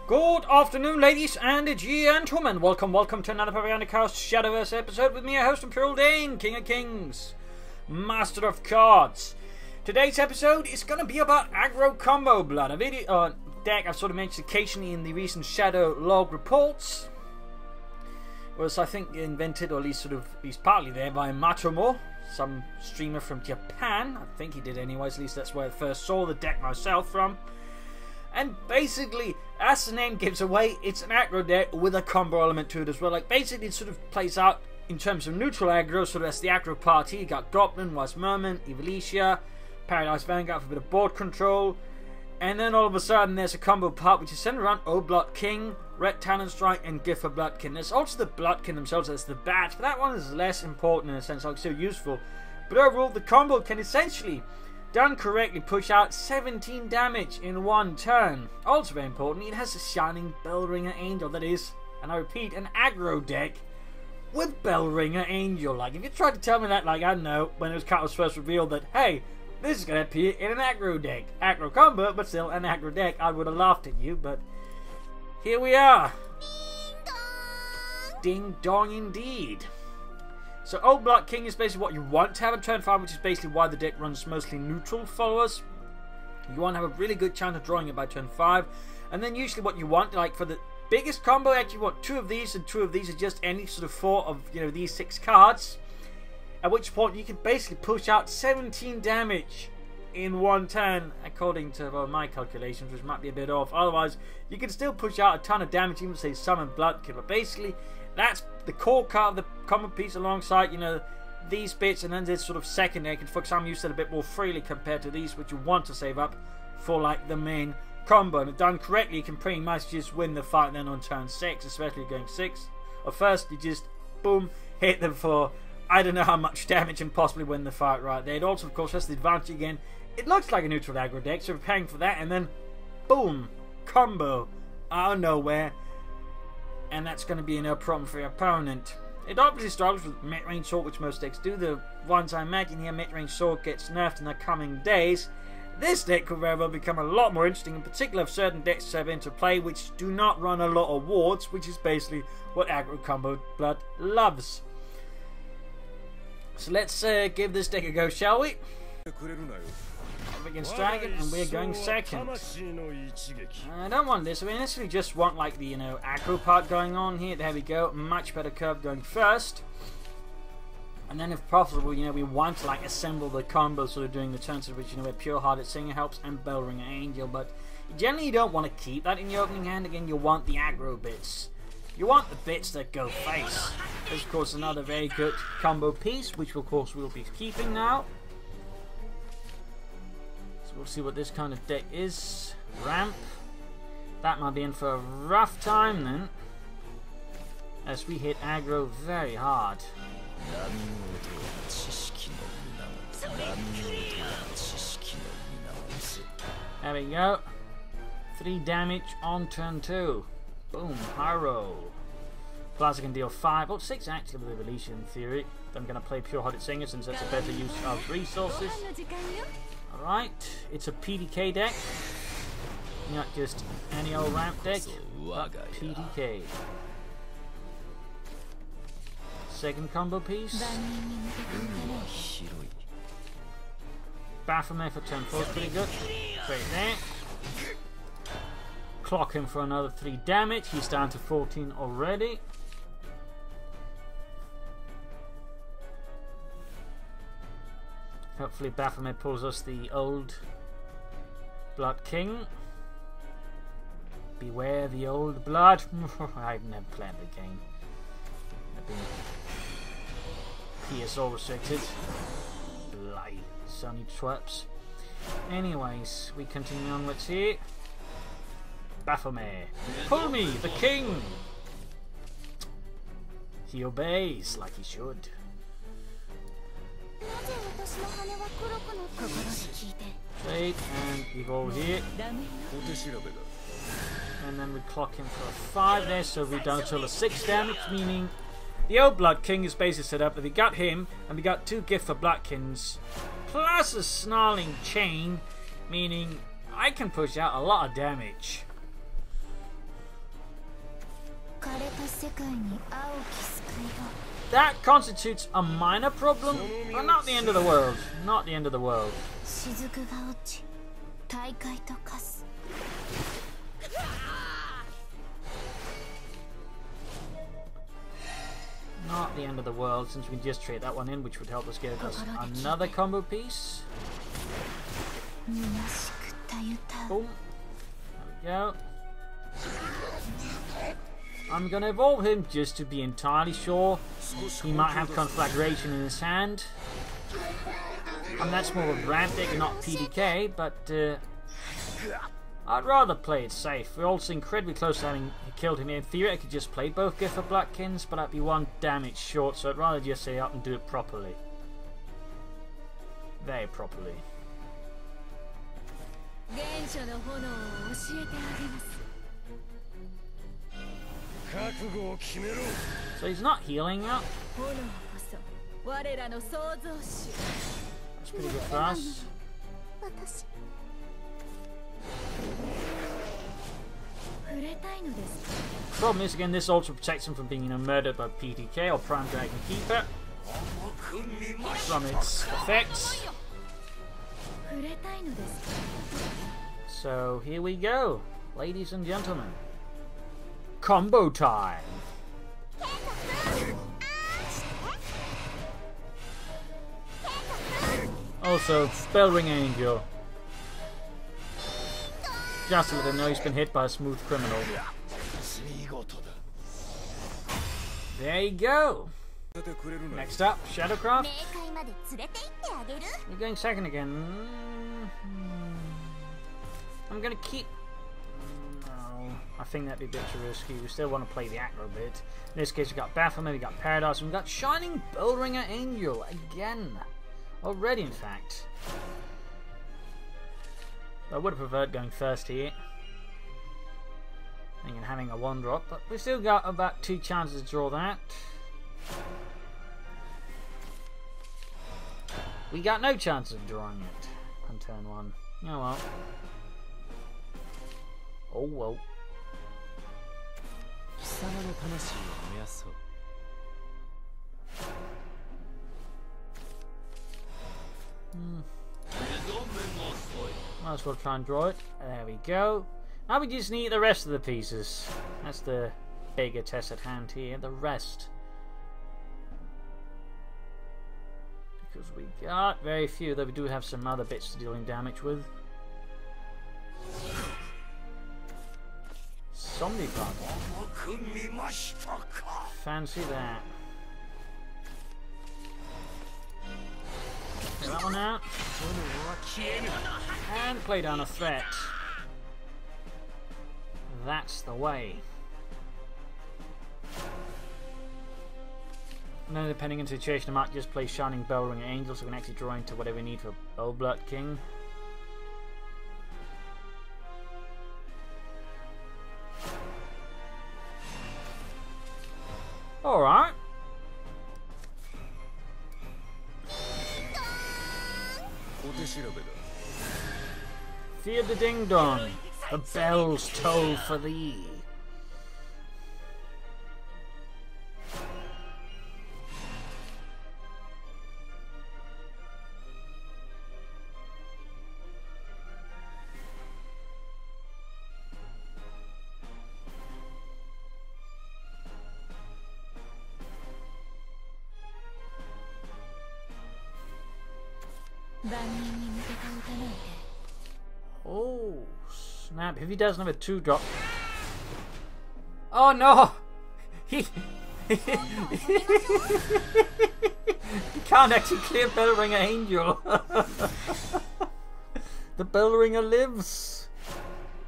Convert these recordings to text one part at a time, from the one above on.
Good afternoon, ladies and gentlemen. Welcome to another Propagandacast Shadowverse episode with me, your host, Imperial Dane, King of Kings, Master of Cards. Today's episode is going to be about Aggro Combo Blood, a video deck I've sort of mentioned occasionally in the recent Shadow log reports. It was, I think, invented, or at least partly there, by Matomo, some streamer from Japan. I think he did anyways, at least that's where I first saw the deck myself from. And basically, as the name gives away, it's an aggro deck with a combo element to it as well. Like, basically, it sort of plays out in terms of neutral aggro, so that's the aggro party. You got Goblin, Wise Merman, Evilicia, Paradise Vanguard for a bit of board control. And then all of a sudden, there's a combo part which is centered around Blood King, Red Talon Strike, and Gift for Bloodkin. There's also the Bloodkin themselves as the badge, but that one is less important in a sense, like still useful. But overall, the combo can essentially, done correctly, push out 17 damage in one turn. Also very important, it has a Shining Bellringer Angel, that is, and I repeat, an aggro deck with Bellringer Angel. Like, if you tried to tell me that, like, I don't know, when it was first revealed that, hey, this is going to appear in an aggro deck. Aggro combo, but still an aggro deck, I would have laughed at you, but here we are. Ding dong indeed. So Old Blood King is basically what you want to have on turn 5, which is basically why the deck runs mostly neutral followers. You want to have a really good chance of drawing it by turn 5. And then usually what you want, like for the biggest combo, actually you want 2 of these, and 2 of these are just any sort of 4 of, you know, these 6 cards. At which point you can basically push out 17 damage in one turn, according to my calculations, which might be a bit off. Otherwise, you can still push out a ton of damage, even say Summon Bloodkin. But basically, that's the core card of the common piece alongside, you know, these bits, and then there's sort of secondary. For example, use it a bit more freely compared to these, which you want to save up for like the main combo. And if done correctly, you can pretty much just win the fight then on turn 6, especially going 6. Or first, you just boom, hit them for I don't know how much damage and possibly win the fight right there. It also, of course, has the advantage again. It looks like a neutral aggro deck, so preparing for that, and then boom, combo out of nowhere. And that's going to be no problem for your opponent. It obviously struggles with mid-range sword, which most decks do. The ones I imagine here, mid-range sword gets nerfed in the coming days. This deck could very well become a lot more interesting, in particular if certain decks serve into play which do not run a lot of wards, which is basically what Aggro Combo Blood loves. So let's give this deck a go, shall we? Against Dragon, and we're going second. I don't want this. We initially just want, like, the, you know, aggro part going on here. There we go. Much better curve going first. And then, if possible, you know, we want to, like, assemble the combo sort of during the turns, which, you know, where Pure Hearted Singer helps and Bellringer Angel. But generally, you don't want to keep that in your opening hand. Again, you want the aggro bits. You want the bits that go face. There's, of course, another very good combo piece, which, of course, we'll be keeping now. We'll see what this kind of deck is. Ramp. That might be in for a rough time then, as we hit aggro very hard. There we go. 3 damage on turn 2. Boom. High roll. Plus I can deal 5. Oh, 6 actually with Evolution in theory. I'm going to play Pure Hearted Singer since that's a better use of resources. Alright, it's a PDK deck, not just any old ramp deck, but PDK. Second combo piece. Baphomet for turn 4 is pretty good. Great there. Clock him for another 3 damage, he's down to 14 already. Hopefully Baphomet pulls us the Old Blood King. Beware the Old Blood. I've never played the game. I've been PSO restricted. Bloody Sony twerps. Anyways, we continue onwards here. Baphomet. Pull me, the King! He obeys like he should. Trade and evolve here. And then we clock him for a 5 there, so we're down to a 6 damage, meaning the Old Blood King is basically set up that we got him, and we got 2 Gift for Bloodkins, plus a Snarling Chain, meaning I can push out a lot of damage. That constitutes a minor problem, but not the end of the world. Not the end of the world. Not the end of the world, since we can just trade that one in, which would help us get us another combo piece. Boom. There we go. I'm gonna evolve him just to be entirely sure. He might have Conflagration in his hand. And that's more of Ramdic, not PDK, but I'd rather play it safe. We're also incredibly close to having killed him. In theory, I could just play both Gift of Blackkins, but I'd be one damage short, so I'd rather just stay up and do it properly. Very properly. So he's not healing up. That's pretty good for us. Problem is, again, this also protects him from being murdered by PTK or Prime Dragon Keeper from its effects. So here we go, ladies and gentlemen. Combo time! Also, Bellring Angel. Just to let him know he's been hit by a smooth criminal. There you go! Next up, Shadowcraft. We're going second again. I'm gonna keep... No, I think that'd be a bit too risky. We still want to play the Aggro bit. In this case, we've got Baphomet, we've got Paradise, and we've got Shining Bellringer Angel again. Already, in fact. I would have preferred going first here and having a 1-drop, but we've still got about 2 chances to draw that. We got no chance of drawing it on turn 1. Oh well. Oh well. Might as well try and draw it. There we go. Now we just need the rest of the pieces. That's the bigger test at hand here. The rest. Because we got very few, though we do have some other bits to dealing damage with. Zombie Bug. Fancy that. Get that one out. And play down a threat. That's the way. And then depending on the situation, I might just play Shining Bellringer Angel so we can actually draw into whatever we need for Old King. Alright. Fear the ding dong, the bells toll for thee. Oh snap, if he doesn't have a 2-drop. Oh no! He can't actually clear Bellringer Angel. The Bellringer lives.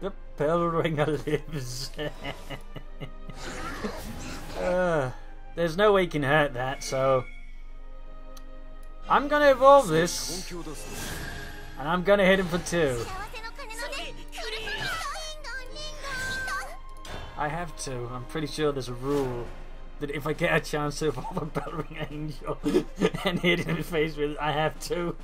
The Bellringer lives. There's no way he can hurt that, so I'm gonna evolve this, and I'm gonna hit him for 2. I have to. I'm pretty sure there's a rule that if I get a chance to evolve a Bellringer Angel and hit him in the face with it, I have to.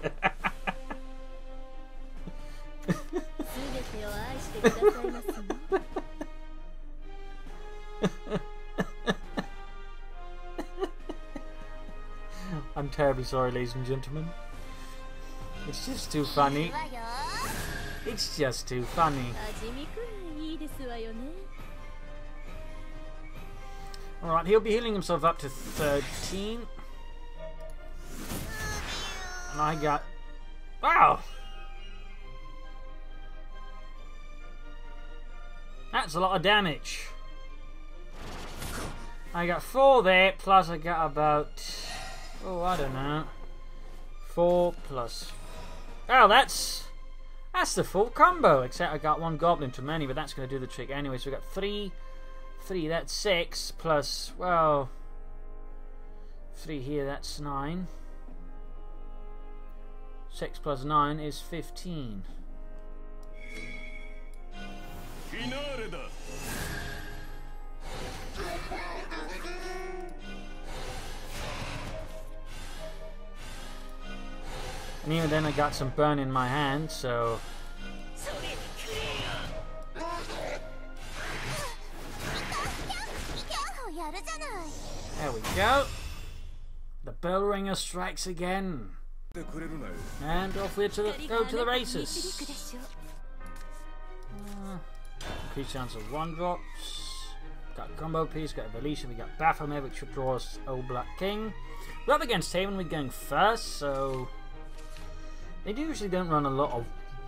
I'm terribly sorry, ladies and gentlemen. It's just too funny. It's just too funny. Alright, he'll be healing himself up to 13. And I got... Wow! That's a lot of damage. I got 4 there, plus I got about... Oh, I don't know. 4 plus... Oh, that's the full combo, except I got 1 goblin too many, but that's going to do the trick anyway. So we got 3, that's 6, plus, well, 3 here, that's 9. 6 plus 9 is 15. And even then I got some burn in my hand, so... There we go. The bell ringer strikes again. And off we go to the races. Increased chance of 1 drops. Got a combo piece, got a Valicia, we got Baphomet, which should draw us Old Black King. We're up against Haven, we're going first, so... They usually don't run a lot of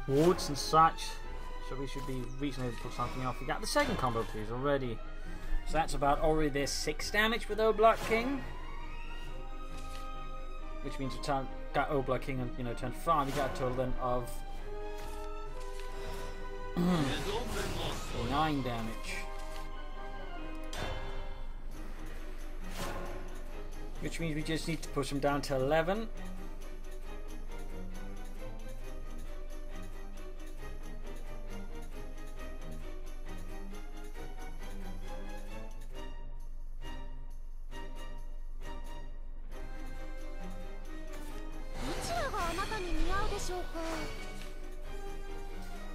wards and such, so we should be reasonably able to pull something off. We got the second combo piece already. So that's about already there's 6 damage with Old Black King. Which means we got Old Black King on turn 5, we got a total then of 9 damage. Which means we just need to push him down to 11.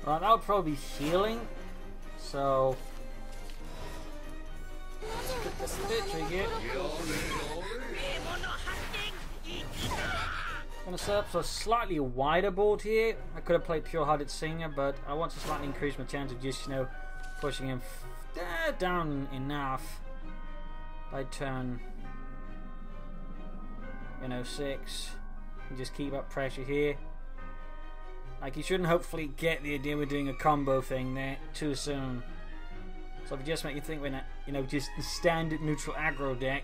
Right, that would probably be healing, so I'm going to set up a slightly wider board here. I could have played Pure Hearted Singer, but I want to slightly increase my chance of just, pushing him down enough by turn 6 and just keep up pressure here. Like, you shouldn't hopefully get the idea we're doing a combo thing there too soon. So if you just make you think we're not, just the standard neutral aggro deck,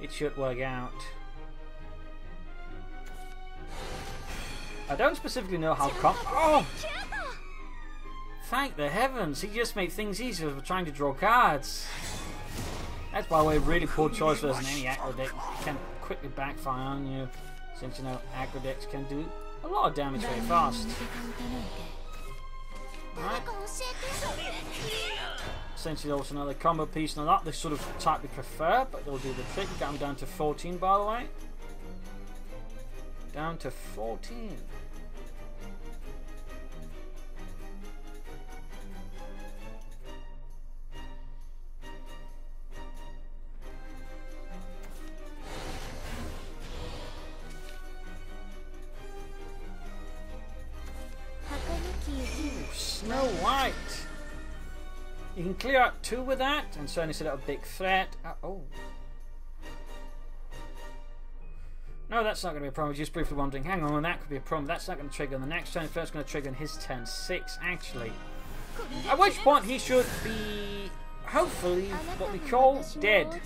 it should work out. I don't specifically know how Oh! Thank the heavens, he just made things easier for trying to draw cards. That's, by the way, a really poor choice versus any aggro deck. It can quickly backfire on you, since, aggro decks can do a lot of damage very fast. Right. Essentially also another combo piece, and not the sort of type we prefer, but they'll do the trick. Got them down to 14, by the way. Down to 14. Snow White. You can clear out 2 with that, and certainly set up a big threat. Oh. No, that's not going to be a problem. Just briefly wondering, hang on, that could be a problem. That's not going to trigger on the next turn. First, going to trigger on his turn 6, actually. At which point he should be, hopefully, what we call dead.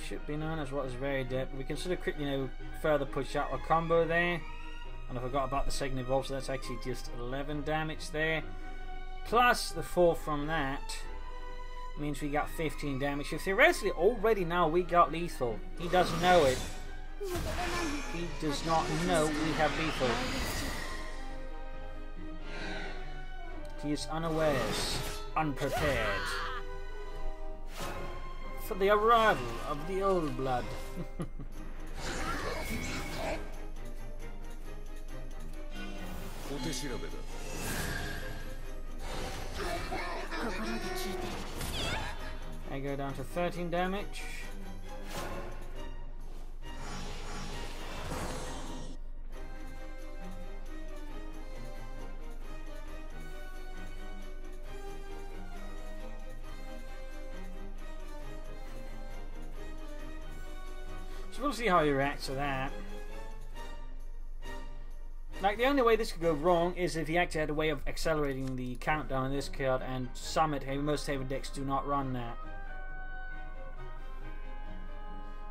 Should be known as what is very dead. We can sort of quickly, further push out a combo there. And I forgot about the second evolve, so that's actually just 11 damage there. Plus the 4 from that means we got 15 damage. So theoretically, already now we got lethal. He doesn't know it. He does not know we have lethal. He is unawares, unprepared for the arrival of the old blood. I go down to 13 damage. So we'll see how he reacts to that. Like, the only way this could go wrong is if he actually had a way of accelerating the countdown on this card, and most Haven decks do not run that.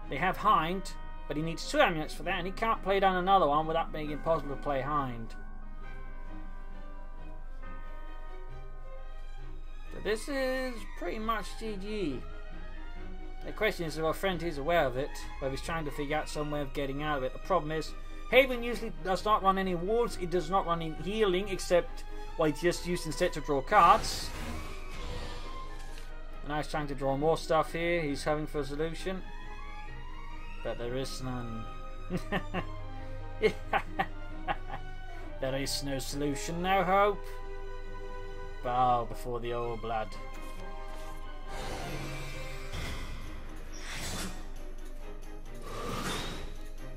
They have Hind, but he needs 2 amulets for that, and he can't play down another one without being impossible to play Hind. So this is pretty much GG. The question is if our friend is aware of it, whether he's trying to figure out some way of getting out of it. The problem is, Haven usually does not run any wards, it does not run any healing, except what it's just used instead to draw cards. And now he's trying to draw more stuff here, he's having for a solution. But there is none. There is no solution, no hope. Bow before the old blood.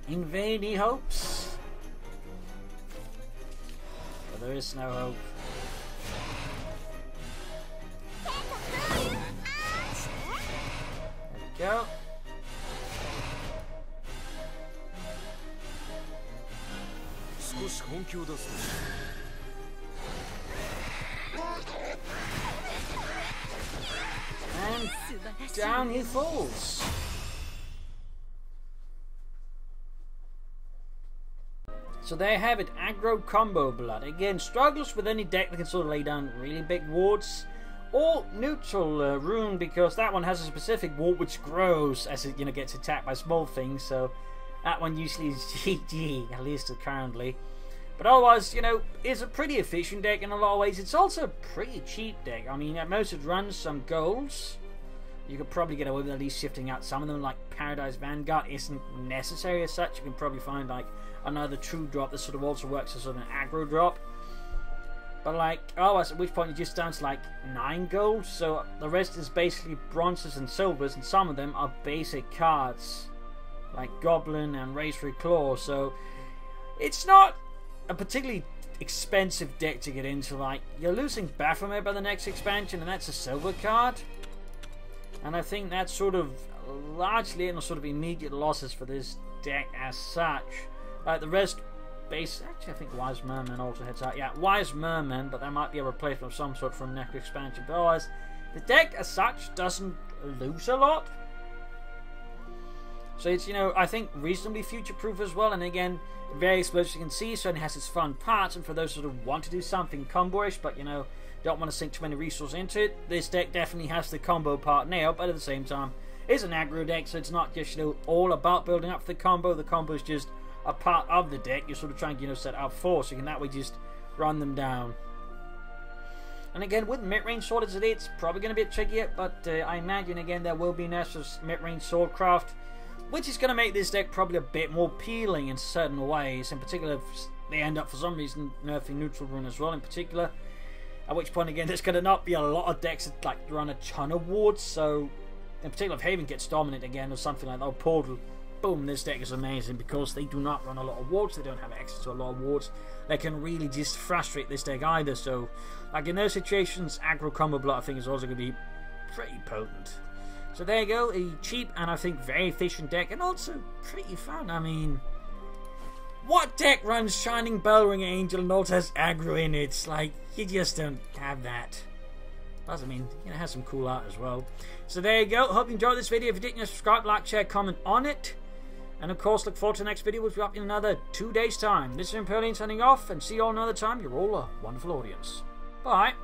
In vain he hopes, but there is no hope. There we go. And down he falls. So there you have it, Aggro Combo Blood. Again, struggles with any deck that can sort of lay down really big wards. Or neutral rune, because that one has a specific ward which grows as it gets attacked by small things. So that one usually is GG, at least currently. But otherwise, it's a pretty efficient deck in a lot of ways. It's also a pretty cheap deck. I mean, at most it runs some golds. You could probably get away with at least shifting out some of them, like Paradise Vanguard isn't necessary as such. You can probably find like another true drop that sort of also works as sort of an aggro drop. But like, otherwise at which point you're just down to like 9 gold. So the rest is basically bronzes and silvers, and some of them are basic cards like Goblin and Razor Claw. So it's not a particularly expensive deck to get into. Like, you're losing Baphomet by the next expansion, and that's a silver card. And I think that's sort of largely in sort of immediate losses for this deck as such. Like the rest, actually I think Wise Merman also heads out. Yeah, Wise Merman, but that might be a replacement of some sort from next expansion. But otherwise, the deck as such doesn't lose a lot. So it's, I think reasonably future-proof as well. And again, very explosive, you can see, certainly has its fun parts. And for those who sort of want to do something combo-ish, but don't want to sink too many resources into it, this deck definitely has the combo part nailed. But at the same time, it's an aggro deck, so it's not just all about building up for the combo. The combo is just a part of the deck you're sort of trying to set up for, so you can that way just run them down. And again, with mid-range sword as it is, it's probably going to be a bit trickier, but I imagine again there will be nerfs of mid-range swordcraft, which is going to make this deck probably a bit more appealing in certain ways. In particular, if they end up for some reason nerfing neutral rune as well in particular, at which point again there's going to not be a lot of decks that like run a ton of wards. So in particular, if Haven gets dominant again or something like that, or Portal, boom, this deck is amazing because they do not run a lot of wards, they don't have access to a lot of wards. They can really just frustrate this deck either. So like in those situations, Aggro Combo Blood I think is also going to be pretty potent. So there you go, a cheap and I think very efficient deck, and also pretty fun. I mean, what deck runs Shining Bellring Angel and also has aggro in it? Like, you just don't have that. Plus, I mean, it has some cool art as well. So there you go. Hope you enjoyed this video. If you did, subscribe, like, share, comment on it. And of course, look forward to the next video, which will be up in another 2 days' time. This is Imperial signing off, and see you all another time. You're all a wonderful audience. Bye.